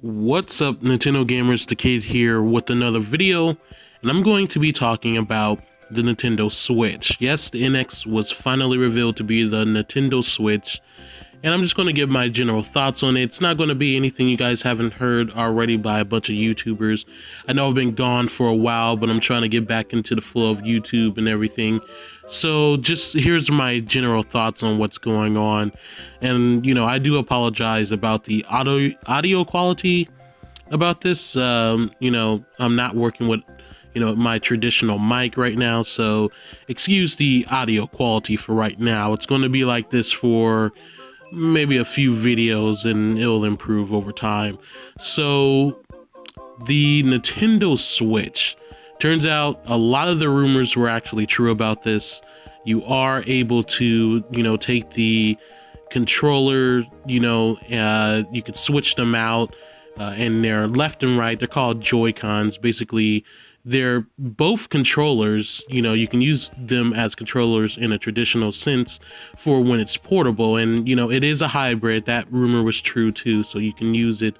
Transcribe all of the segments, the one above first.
What's up, Nintendo gamers? The Kid here with another video, and I'm going to be talking about the Nintendo Switch. Yes, the NX was finally revealed to be the Nintendo Switch, and I'm just going to give my general thoughts on it. It's not going to be anything you guys haven't heard already by a bunch of YouTubers. I know I've been gone for a while, but I'm trying to get back into the flow of YouTube and everything. So just here's my general thoughts on what's going on. And, you know, I do apologize about the audio quality about this. You know, I'm not working with, my traditional mic right now. So excuse the audio quality for right now. It's going to be like this for maybe a few videos and it'll improve over time. So the Nintendo Switch, turns out a lot of the rumors were actually true about this. You are able to, take the controller, you could switch them out and they're left and right. They're called Joy-Cons. Basically, they're both controllers. You can use them as controllers in a traditional sense for when it's portable. And, it is a hybrid. That rumor was true too. So you can use it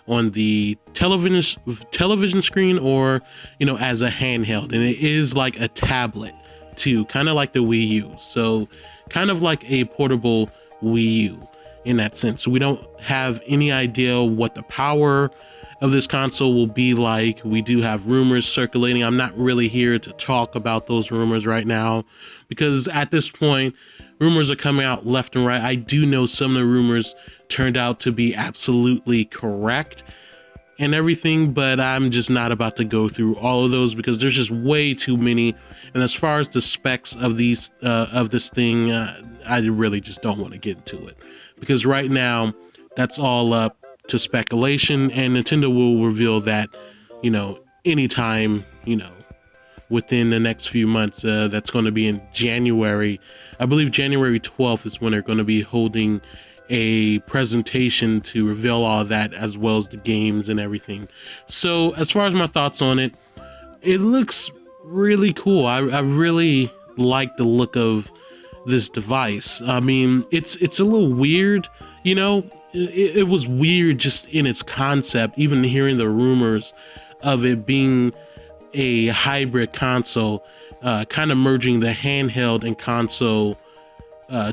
on the television screen or, as a handheld. And it is like a tablet too, kind of like the Wii U. So kind of like a portable Wii U in that sense. So we don't have any idea what the power of this console will be like. We do have rumors circulating. I'm not really here to talk about those rumors right now because at this point, rumors are coming out left and right. I do know some of the rumors turned out to be absolutely correct and everything, but I'm just not about to go through all of those because there's just way too many. And as far as the specs of these of this thing, I really just don't want to get into it because right now that's all up to speculation, and Nintendo will reveal that, anytime, within the next few months. That's going to be in January. I believe January 12th is when they're going to be holding a presentation to reveal all that, as well as the games and everything. So as far as my thoughts on it, it looks really cool. I really like the look of this device. I mean, it's a little weird, it was weird just in its concept, even hearing the rumors of it being a hybrid console, kind of merging the handheld and console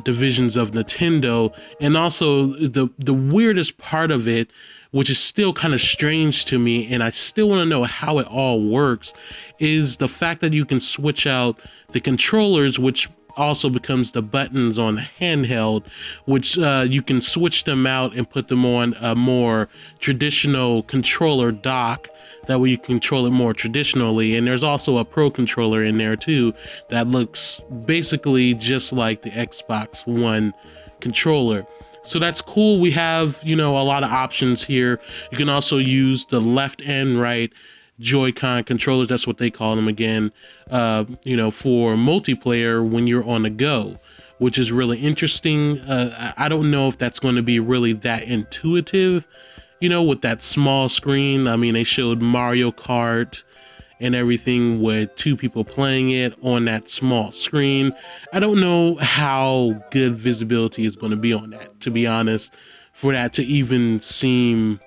divisions of Nintendo. And also the weirdest part of it, which is still kind of strange to me, and I still want to know how it all works, is the fact that you can switch out the controllers, which also becomes the buttons on the handheld, which you can switch them out and put them on a more traditional controller dock. That way you control it more traditionally. And there's also a Pro controller in there too that looks basically just like the Xbox One controller. So that's cool. We have, a lot of options here. You can also use the left and right Joy-Con controllers, that's what they call them again, for multiplayer when you're on the go, which is really interesting. I don't know if that's going to be really that intuitive, with that small screen. I mean, they showed Mario Kart and everything with two people playing it on that small screen. I don't know how good visibility is going to be on that, to be honest, for that to even seem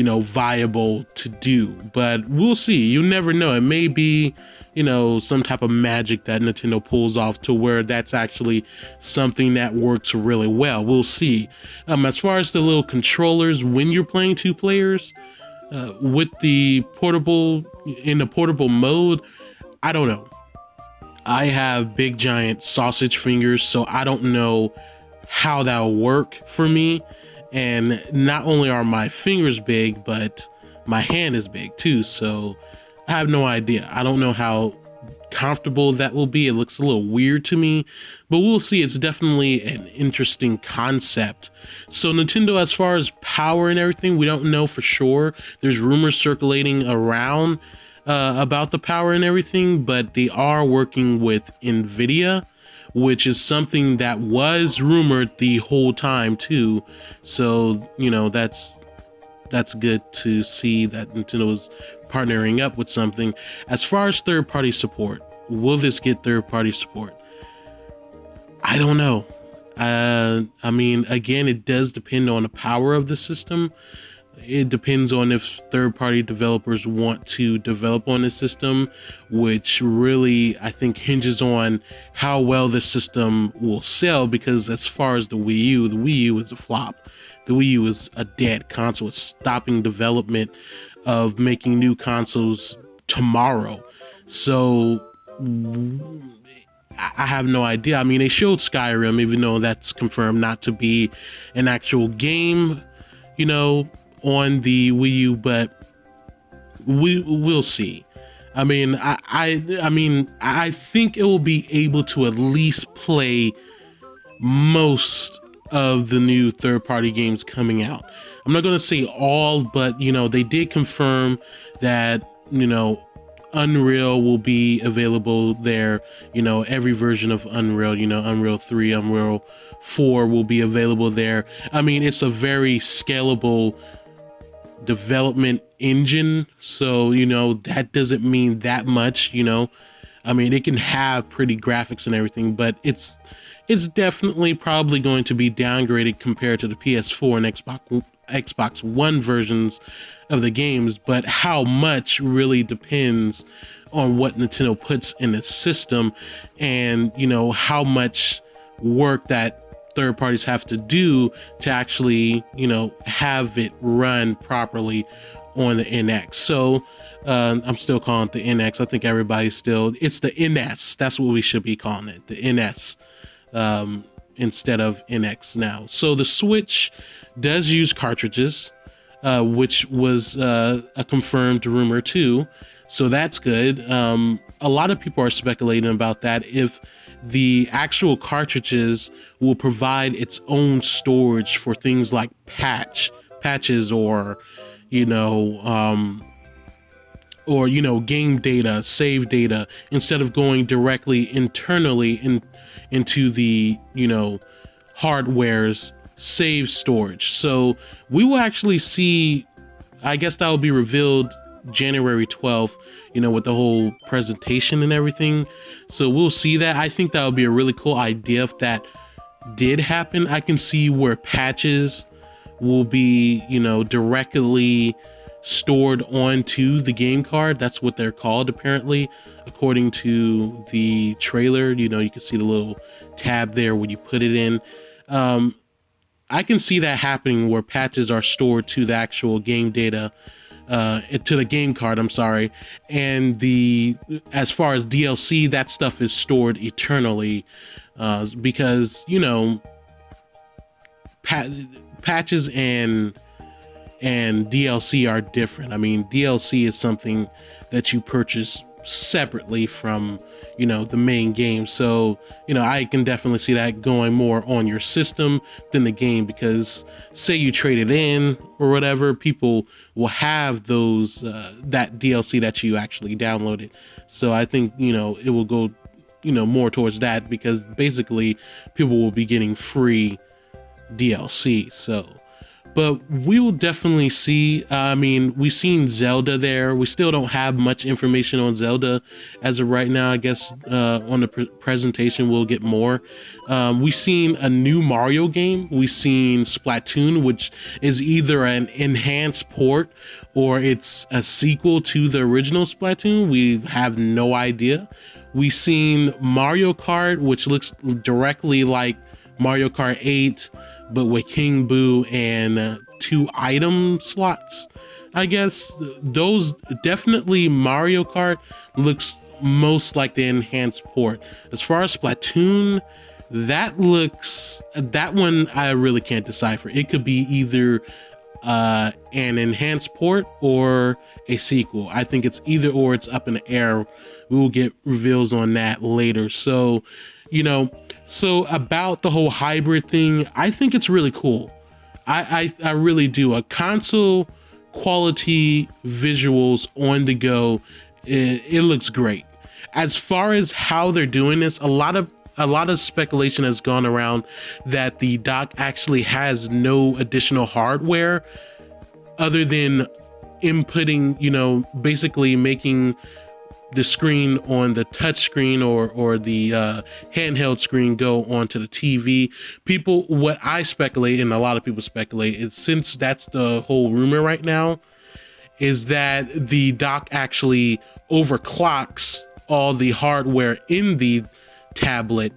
viable to do, but we'll see. You never know. It may be, some type of magic that Nintendo pulls off to where that's actually something that works really well. We'll see. As far as the little controllers, when you're playing two players, with the portable, in the portable mode, I don't know. I have big giant sausage fingers, so I don't know how that'll work for me. And not only are my fingers big, but my hand is big too. So I have no idea. I don't know how comfortable that will be. It looks a little weird to me, but we'll see. It's definitely an interesting concept. So Nintendo, as far as power and everything, we don't know for sure. There's rumors circulating around about the power and everything, but they are working with NVIDIA, which is something that was rumored the whole time too. So, that's good to see that Nintendo is partnering up with something. As far as third-party support, will this get third-party support? I don't know. I mean, again, it does depend on the power of the system. it depends on if third-party developers want to develop on the system, which really I think hinges on how well the system will sell. Because as far as the Wii U is a flop. The Wii U is a dead console. It's stopping development of making new consoles tomorrow. So I have no idea. I mean, they showed Skyrim, even though that's confirmed not to be an actual game, you know, on the Wii U, but we'll see. I mean, I think it will be able to at least play most of the new third-party games coming out. I'm not going to say all, but you know, they did confirm that, you know, Unreal will be available there. You know, every version of Unreal, you know, Unreal 3, Unreal 4 will be available there. I mean, it's a very scalable development engine, so you know, that doesn't mean that much, you know. I mean, it can have pretty graphics and everything, but it's definitely probably going to be downgraded compared to the PS4 and Xbox One versions of the games. But how much really depends on what Nintendo puts in its system, and you know, how much work that third parties have to do to actually, you know, have it run properly on the NX. So I'm still calling it the NX. I think everybody's still, it's the NS. That's what we should be calling it, the NS, instead of NX now. So the Switch does use cartridges, which was a confirmed rumor too. So that's good. A lot of people are speculating about that, if the actual cartridges will provide its own storage for things like patches, or you know, game data, save data, instead of going directly internally into the, you know, hardware's save storage. So we will actually see, I guess that will be revealed January 12th, you know, with the whole presentation and everything. So we'll see that. I think that would be a really cool idea if that did happen. I can see where patches will be, you know, directly stored onto the game card. That's what they're called, apparently, according to the trailer. You know, you can see the little tab there when you put it in. I can see that happening, where patches are stored to the actual game data, to the game card, I'm sorry. And as far as DLC, that stuff is stored eternally, because, you know, patches and DLC are different. I mean, DLC is something that you purchase separately from, you know, the main game. So, you know, I can definitely see that going more on your system than the game, because say you trade it in or whatever, people will have those that DLC that you actually downloaded. So I think, you know, it will go, you know, more towards that, because basically people will be getting free DLC. So, but we will definitely see. I mean, we've seen Zelda there. We still don't have much information on Zelda as of right now. I guess on the presentation we'll get more. We've seen a new Mario game. We've seen Splatoon, which is either an enhanced port or it's a sequel to the original Splatoon. We have no idea. We've seen Mario Kart, which looks directly like Mario Kart 8, but with King Boo and 2 item slots. I guess those definitely, Mario Kart looks most like the enhanced port. As far as Splatoon, that one I really can't decipher. It could be either an enhanced port or a sequel. I think it's either or. It's up in the air. We will get reveals on that later. So, you know, so about the whole hybrid thing, I think it's really cool. I really do. A console quality visuals on the go, it looks great. As far as how they're doing this, a lot of speculation has gone around that the dock actually has no additional hardware other than inputting, you know, basically making the screen on the touch screen or the handheld screen go onto the TV. People, what I speculate, and a lot of people speculate, is since that's the whole rumor right now, is that the dock actually overclocks all the hardware in the tablet,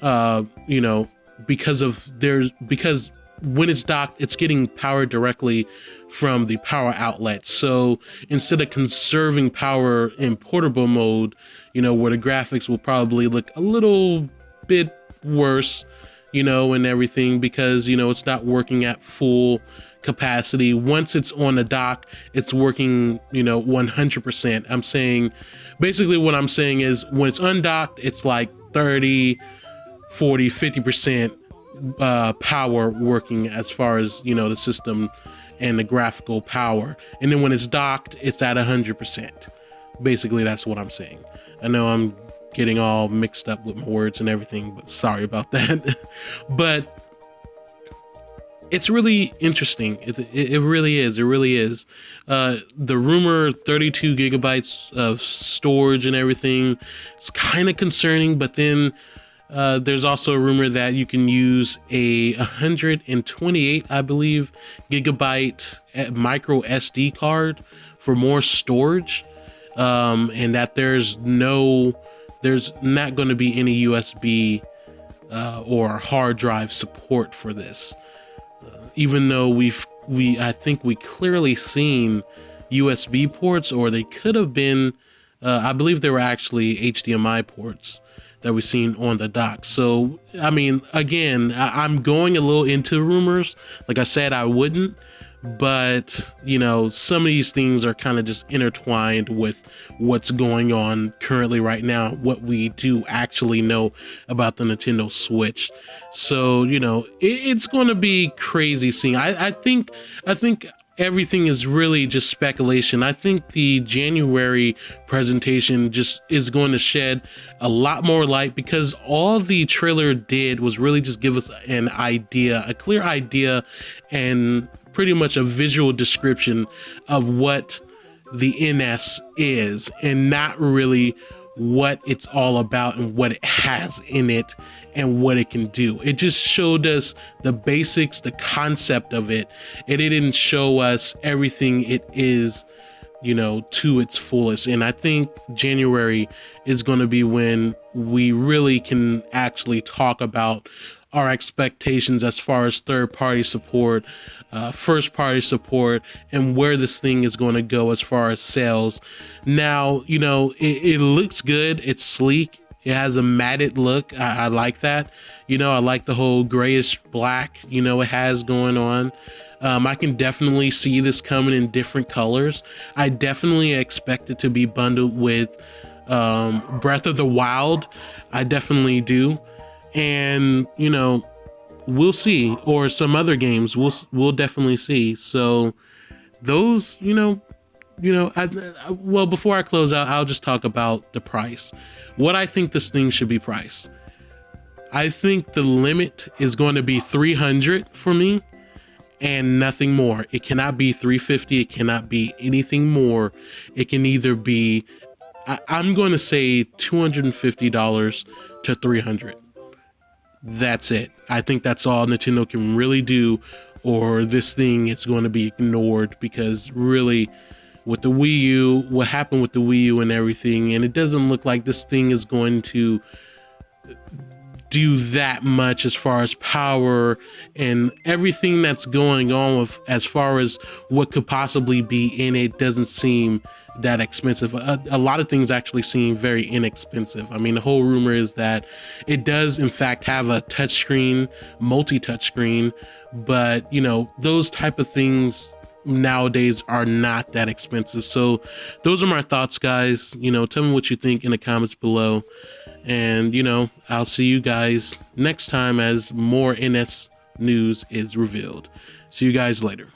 you know, because when it's docked, it's getting power directly from the power outlet. So instead of conserving power in portable mode, you know, where the graphics will probably look a little bit worse, you know, and everything, because, you know, it's not working at full capacity. Once it's on the dock, it's working, you know, 100%. I'm saying, basically what I'm saying is when it's undocked, it's like 30, 40, 50% power working as far as, you know, the system and the graphical power. And then when it's docked, it's at 100%. Basically, that's what I'm saying. I know I'm getting all mixed up with my words and everything, but sorry about that. But it's really interesting. It really is. It really is. The rumor 32 gigabytes of storage and everything is kind of concerning, but then there's also a rumor that you can use a 128, I believe, gigabyte micro SD card for more storage, and that there's not going to be any USB or hard drive support for this. Even though I think we clearly seen USB ports, or they could have been, I believe they were actually HDMI ports that we've seen on the dock. So, I mean, again, I'm going a little into rumors. Like I said, I wouldn't, but, you know, some of these things are kind of just intertwined with what's going on currently right now, what we do actually know about the Nintendo Switch. So, you know, it's going to be crazy seeing. I think everything is really just speculation. I think the January presentation just is going to shed a lot more light, because all the trailer did was really just give us an idea, a clear idea, and pretty much a visual description of what the NS is, and not really what it's all about and what it has in it and what it can do. It just showed us the basics, the concept of it, and it didn't show us everything it is, you know, to its fullest. And I think January is going to be when we really can actually talk about our expectations as far as third-party support, first-party support, and where this thing is going to go as far as sales. Now, you know, it looks good. It's sleek. It has a matted look. I like that. You know, I like the whole grayish black, you know, it has going on. I can definitely see this coming in different colors. I definitely expect it to be bundled with Breath of the Wild. I definitely do. And, you know, we'll see, or some other games we'll definitely see. So those, well, before I close out, I'll just talk about the price. What I think this thing should be priced. I think the limit is going to be $300 for me and nothing more. It cannot be $350. It cannot be anything more. It can either be, I'm going to say $250 to $300. That's it. I think that's all Nintendo can really do, or this thing is going to be ignored, because really with the Wii U, what happened with the Wii U and everything, and it doesn't look like this thing is going to do that much as far as power and everything that's going on with, as far as what could possibly be in it, doesn't seem that expensive. A lot of things actually seem very inexpensive. I mean, the whole rumor is that it does in fact have a touchscreen, multi-touch screen, but you know, those type of things nowadays are not that expensive. So those are my thoughts, guys. You know, tell me what you think in the comments below, and you know, I'll see you guys next time as more NS news is revealed. See you guys later.